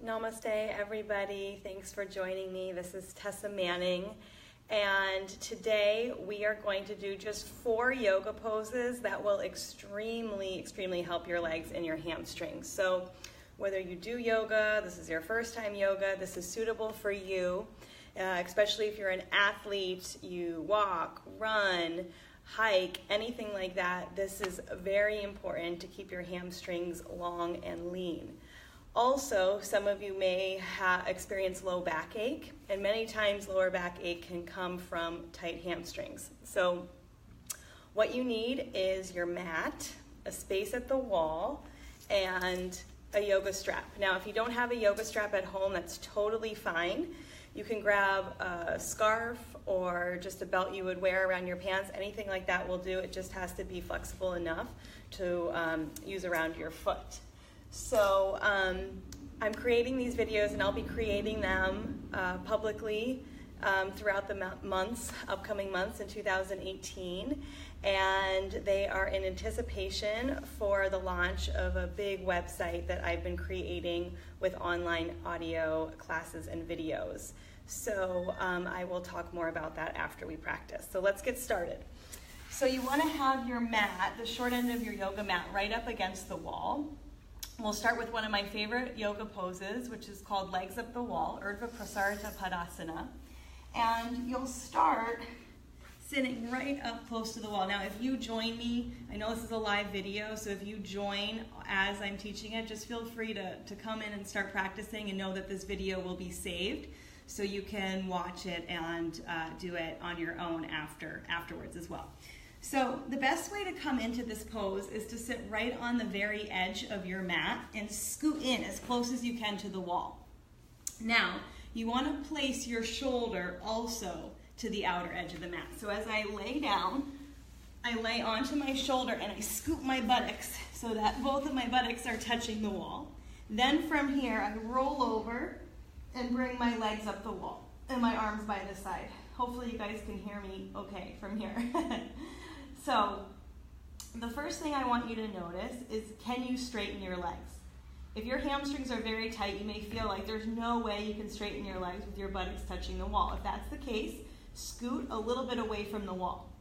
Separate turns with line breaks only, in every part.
Namaste, everybody. Thanks for joining me. This is Tessa Manning, and today we are going to do just 4 yoga poses that will extremely help your legs and your hamstrings. So whether you do yoga, this is your first time yoga, this is suitable for you, especially if you're an athlete, you walk, run, hike, anything like that. This is very important to keep your hamstrings long and lean. Also, some of you may experience low backache, and many times lower backache can come from tight hamstrings. So what you need is your mat, a space at the wall, and a yoga strap. Now, if you don't have a yoga strap at home, that's totally fine. You can grab a scarf or just a belt you would wear around your pants. Anything like that will do. It just has to be flexible enough to use around your foot. So I'm creating these videos, and I'll be creating them publicly throughout the upcoming months in 2018. And they are in anticipation for the launch of a big website that I've been creating with online audio classes and videos. So I will talk more about that after we practice. So let's get started. So you want to have your mat, the short end of your yoga mat, right up against the wall. We'll start with one of my favorite yoga poses, which is called Legs Up the Wall, Urdhva Prasarita Padasana. And you'll start sitting right up close to the wall. Now, if you join me, I know this is a live video, so if you join as I'm teaching it, just feel free to come in and start practicing, and know that this video will be saved so you can watch it and do it on your own afterwards as well. So the best way to come into this pose is to sit right on the very edge of your mat and scoot in as close as you can to the wall. Now, you want to place your shoulder also to the outer edge of the mat. So as I lay down, I lay onto my shoulder and I scoop my buttocks so that both of my buttocks are touching the wall. Then from here, I roll over and bring my legs up the wall and my arms by the side. Hopefully you guys can hear me okay from here. So the first thing I want you to notice is, can you straighten your legs? If your hamstrings are very tight, you may feel like there's no way you can straighten your legs with your buttocks touching the wall. If that's the case, scoot a little bit away from the wall.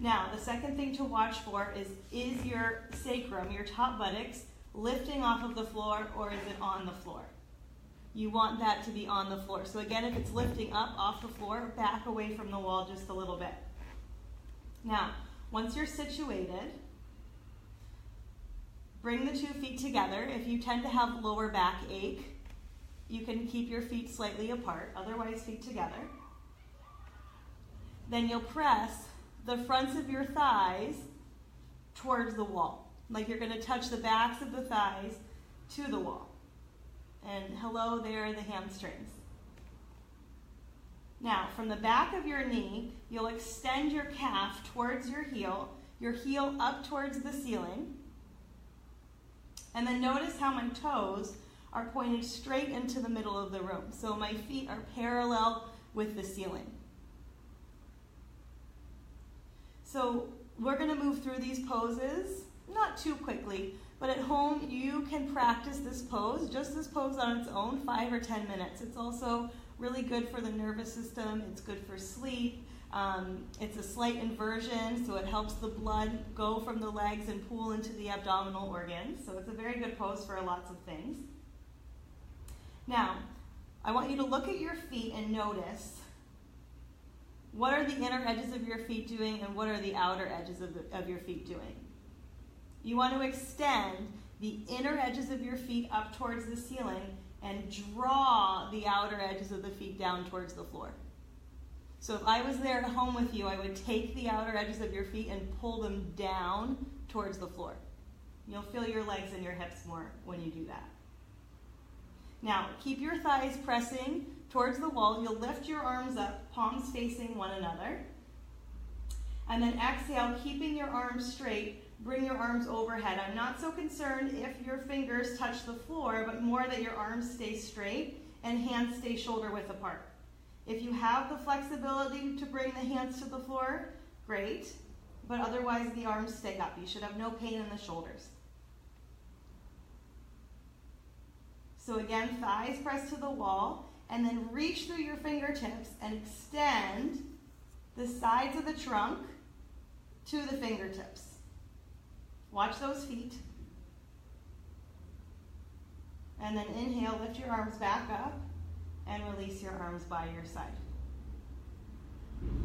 Now, the second thing to watch for is your sacrum, your top buttocks, lifting off of the floor, or is it on the floor? You want that to be on the floor. So again, if it's lifting up off the floor, back away from the wall just a little bit. Now, once you're situated, bring the 2 feet together. If you tend to have lower back ache, you can keep your feet slightly apart, otherwise feet together. Then you'll press the fronts of your thighs towards the wall, like you're going to touch the backs of the thighs to the wall. And hello there, the hamstrings. Now, from the back of your knee, you'll extend your calf towards your heel up towards the ceiling. And then notice how my toes are pointed straight into the middle of the room. So my feet are parallel with the ceiling. So we're going to move through these poses, not too quickly, but at home you can practice this pose, just this pose on its own, 5 or 10 minutes. It's also really good for the nervous system. It's good for sleep. It's a slight inversion, so it helps the blood go from the legs and pool into the abdominal organs. So it's a very good pose for lots of things. Now, I want you to look at your feet and notice, what are the inner edges of your feet doing and what are the outer edges of your feet doing? You want to extend the inner edges of your feet up towards the ceiling and draw the outer edges of the feet down towards the floor. So if I was there at home with you, I would take the outer edges of your feet and pull them down towards the floor. You'll feel your legs and your hips more when you do that. Now, keep your thighs pressing towards the wall. You'll lift your arms up, palms facing one another. And then exhale, keeping your arms straight. Bring your arms overhead. I'm not so concerned if your fingers touch the floor, but more that your arms stay straight and hands stay shoulder width apart. If you have the flexibility to bring the hands to the floor, great, but otherwise the arms stay up. You should have no pain in the shoulders. So again, thighs press to the wall, and then reach through your fingertips and extend the sides of the trunk to the fingertips. Watch those feet. And then inhale, lift your arms back up, and release your arms by your side.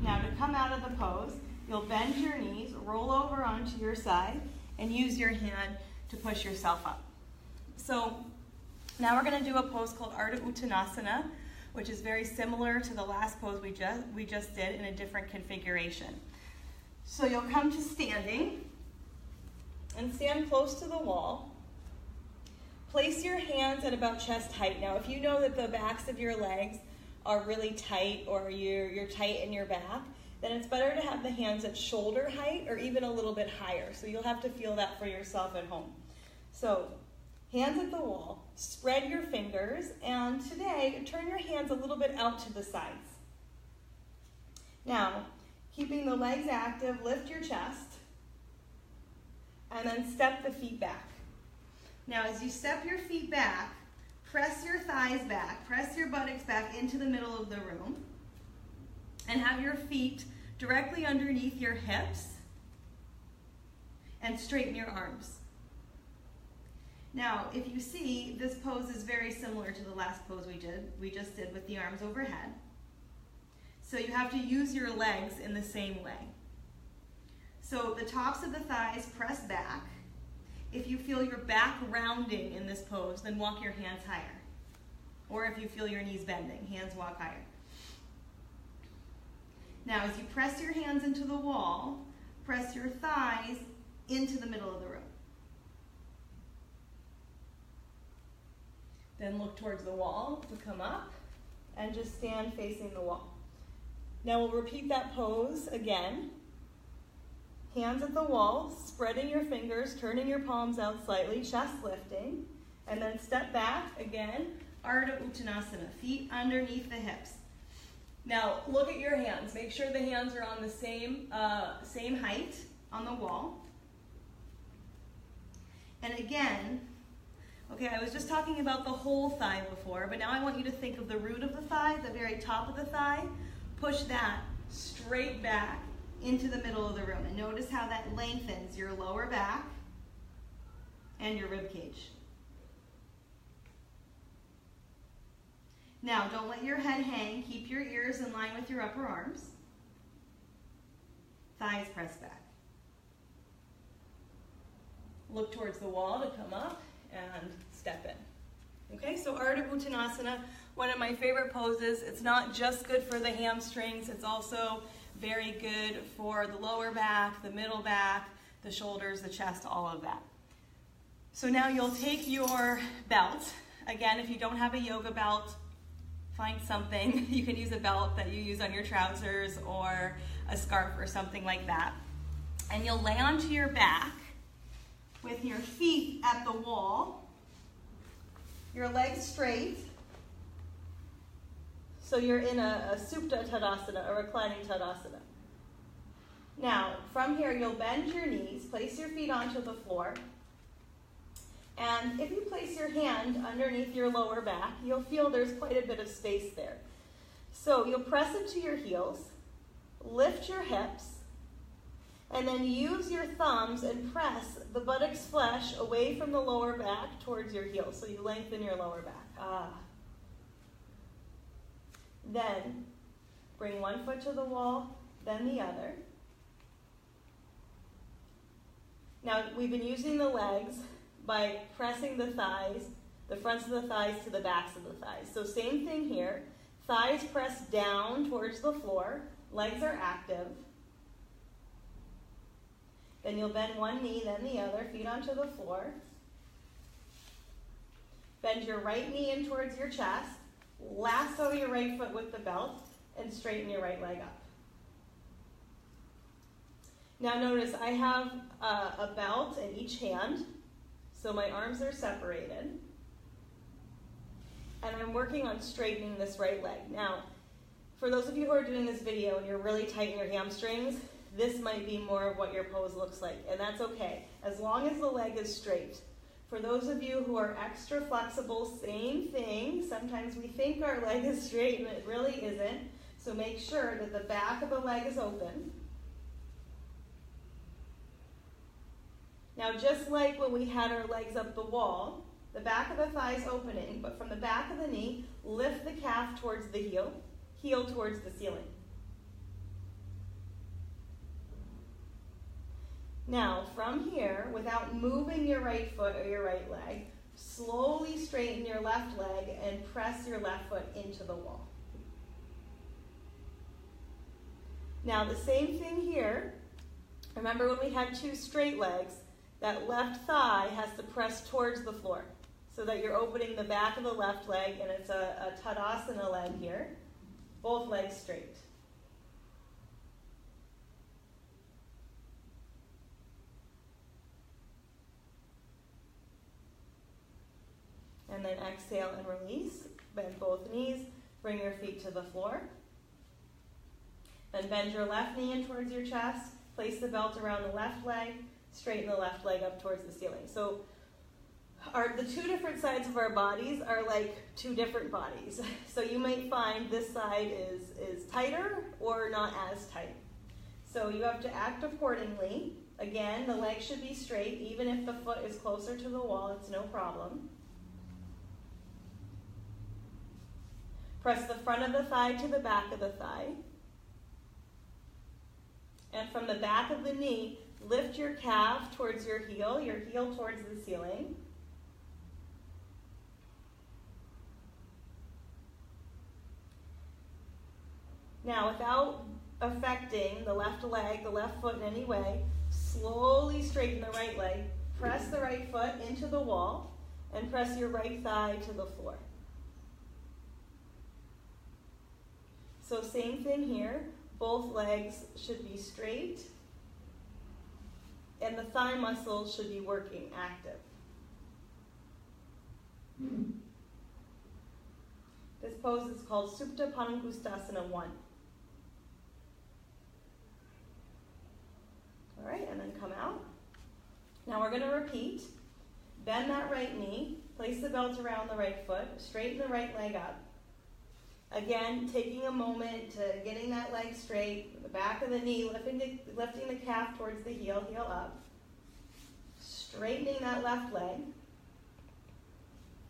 Now to come out of the pose, you'll bend your knees, roll over onto your side, and use your hand to push yourself up. So now we're going to do a pose called Ardha Uttanasana, which is very similar to the last pose we just did in a different configuration. So you'll come to standing and stand close to the wall. Place your hands at about chest height. Now, if you know that the backs of your legs are really tight or you're tight in your back, then it's better to have the hands at shoulder height or even a little bit higher. So you'll have to feel that for yourself at home. So hands at the wall, spread your fingers, and today turn your hands a little bit out to the sides. Now, keeping the legs active, lift your chest, and then step the feet back. Now, as you step your feet back, press your thighs back, press your buttocks back into the middle of the room, and have your feet directly underneath your hips, and straighten your arms. Now, if you see, this pose is very similar to the last pose we just did with the arms overhead. So you have to use your legs in the same way. So the tops of the thighs press back. If you feel your back rounding in this pose, then walk your hands higher. Or if you feel your knees bending, hands walk higher. Now, as you press your hands into the wall, press your thighs into the middle of the room. Then look towards the wall to come up and just stand facing the wall. Now we'll repeat that pose again. Hands at the wall, spreading your fingers, turning your palms out slightly, chest lifting, and then step back again, Ardha Uttanasana, feet underneath the hips. Now look at your hands. Make sure the hands are on the same height on the wall. And again, okay, I was just talking about the whole thigh before, but now I want you to think of the root of the thigh, the very top of the thigh. Push that straight back into the middle of the room. And notice how that lengthens your lower back and your rib cage. Now, don't let your head hang. Keep your ears in line with your upper arms. Thighs press back. Look towards the wall to come up and step in. Okay, so Ardha Uttanasana, one of my favorite poses. It's not just good for the hamstrings, it's also very good for the lower back, the middle back, the shoulders, the chest, all of that. So now you'll take your belt. Again, if you don't have a yoga belt, find something. You can use a belt that you use on your trousers or a scarf or something like that. And you'll lay onto your back with your feet at the wall, your legs straight. So you're in a Supta Tadasana, a reclining Tadasana. Now, from here, you'll bend your knees, place your feet onto the floor, and if you place your hand underneath your lower back, you'll feel there's quite a bit of space there. So you'll press into your heels, lift your hips, and then use your thumbs and press the buttocks flesh away from the lower back towards your heels. So you lengthen your lower back. Then bring one foot to the wall, then the other. Now we've been using the legs by pressing the thighs, the fronts of the thighs to the backs of the thighs. So same thing here. Thighs press down towards the floor, legs are active. Then you'll bend one knee, then the other, feet onto the floor. Bend your right knee in towards your chest. Lasso your right foot with the belt and straighten your right leg up. Now notice I have a belt in each hand, so my arms are separated. And I'm working on straightening this right leg. Now, for those of you who are doing this video and you're really tight in your hamstrings, this might be more of what your pose looks like, and that's okay, as long as the leg is straight. For those of you who are extra flexible, same thing. Sometimes we think our leg is straight and it really isn't. So make sure that the back of the leg is open. Now, just like when we had our legs up the wall, the back of the thigh is opening, but from the back of the knee, lift the calf towards the heel, heel towards the ceiling. Now, from here, without moving your right foot or your right leg, slowly straighten your left leg and press your left foot into the wall. Now, the same thing here. Remember when we had two straight legs, that left thigh has to press towards the floor so that you're opening the back of the left leg, and it's a Tadasana leg here. Both legs straight. And then exhale and release. Bend both knees. Bring your feet to the floor. Then bend your left knee in towards your chest. Place the belt around the left leg. Straighten the left leg up towards the ceiling. So the two different sides of our bodies are like two different bodies. So you might find this side is tighter or not as tight. So you have to act accordingly. Again, the leg should be straight. Even if the foot is closer to the wall, it's no problem. Press the front of the thigh to the back of the thigh. And from the back of the knee, lift your calf towards your heel towards the ceiling. Now, without affecting the left leg, the left foot in any way, slowly straighten the right leg, press the right foot into the wall, and press your right thigh to the floor. So same thing here, both legs should be straight, and the thigh muscles should be working, active. This pose is called Supta Panangustasana 1. All right, and then come out. Now we're going to repeat. Bend that right knee, place the belt around the right foot, straighten the right leg up. Again, taking a moment to getting that leg straight, the back of the knee, lifting the calf towards the heel, heel up. Straightening that left leg.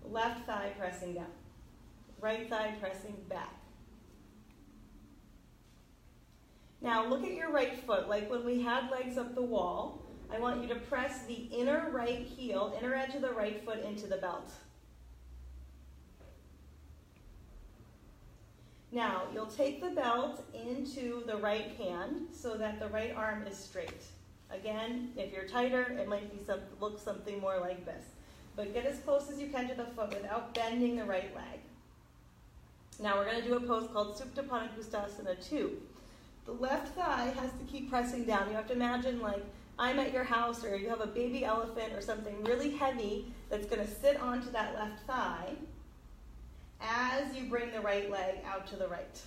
Left thigh pressing down. Right thigh pressing back. Now look at your right foot. Like when we had legs up the wall, I want you to press the inner right heel, inner edge of the right foot into the belt. Now, you'll take the belt into the right hand so that the right arm is straight. Again, if you're tighter, it might be look something more like this. But get as close as you can to the foot without bending the right leg. Now we're going to do a pose called Supta Panangustasana 2. The left thigh has to keep pressing down. You have to imagine like I'm at your house or you have a baby elephant or something really heavy that's going to sit onto that left thigh as you bring the right leg out to the right.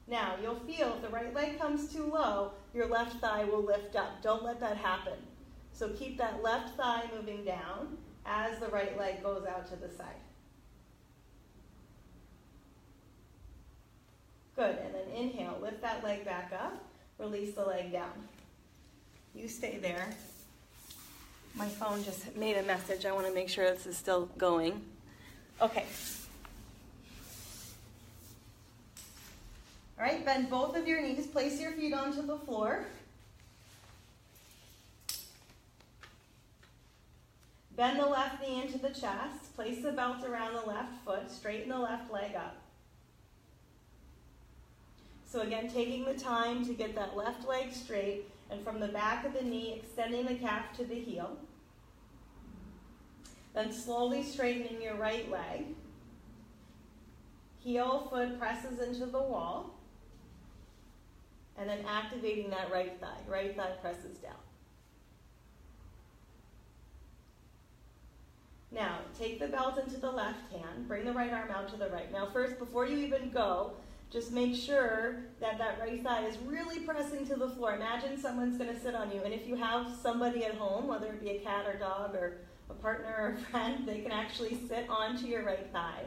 Now, you'll feel if the right leg comes too low, your left thigh will lift up. Don't let that happen. So keep that left thigh moving down as the right leg goes out to the side. Good, and then inhale, lift that leg back up, release the leg down. You stay there. My phone just made a message. I want to make sure this is still going. Okay. All right, bend both of your knees. Place your feet onto the floor. Bend the left knee into the chest. Place the belt around the left foot. Straighten the left leg up. So again, taking the time to get that left leg straight, and from the back of the knee, extending the calf to the heel. Then slowly straightening your right leg. Heel foot presses into the wall. And then activating that right thigh. Right thigh presses down. Now, take the belt into the left hand. Bring the right arm out to the right. Now first, before you even go, just make sure that that right thigh is really pressing to the floor. Imagine someone's going to sit on you, and if you have somebody at home, whether it be a cat or dog or a partner or a friend, they can actually sit onto your right thigh.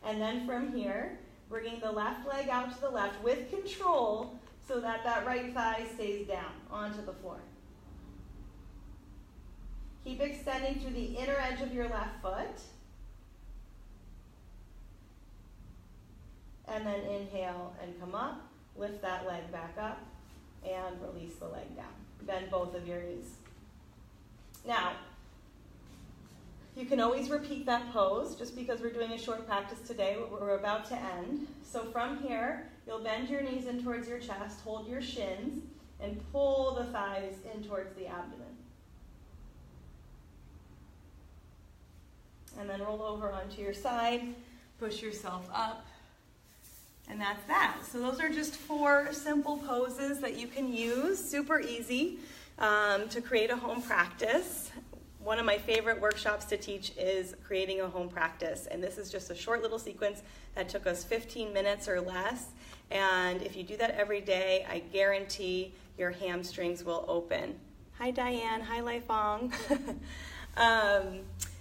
And then from here, bringing the left leg out to the left with control so that that right thigh stays down onto the floor. Keep extending through the inner edge of your left foot. And then inhale and come up, lift that leg back up, and release the leg down. Bend both of your knees. Now, you can always repeat that pose, just because we're doing a short practice today, we're about to end. So from here, you'll bend your knees in towards your chest, hold your shins, and pull the thighs in towards the abdomen. And then roll over onto your side, push yourself up. And that's that. So those are just 4 simple poses that you can use, super easy, to create a home practice. One of my favorite workshops to teach is creating a home practice. And this is just a short little sequence that took us 15 minutes or less. And if you do that every day, I guarantee your hamstrings will open. Hi, Diane. Hi, Lifelong.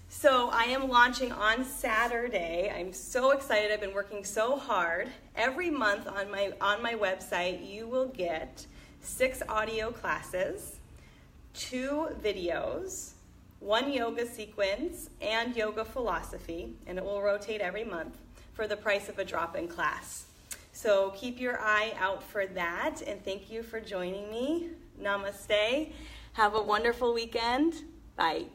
So I am launching on Saturday. I'm so excited. I've been working so hard. Every month on my website, you will get 6 audio classes, 2 videos, 1 yoga sequence, and yoga philosophy, and it will rotate every month for the price of a drop-in class. So keep your eye out for that, and thank you for joining me. Namaste. Have a wonderful weekend. Bye.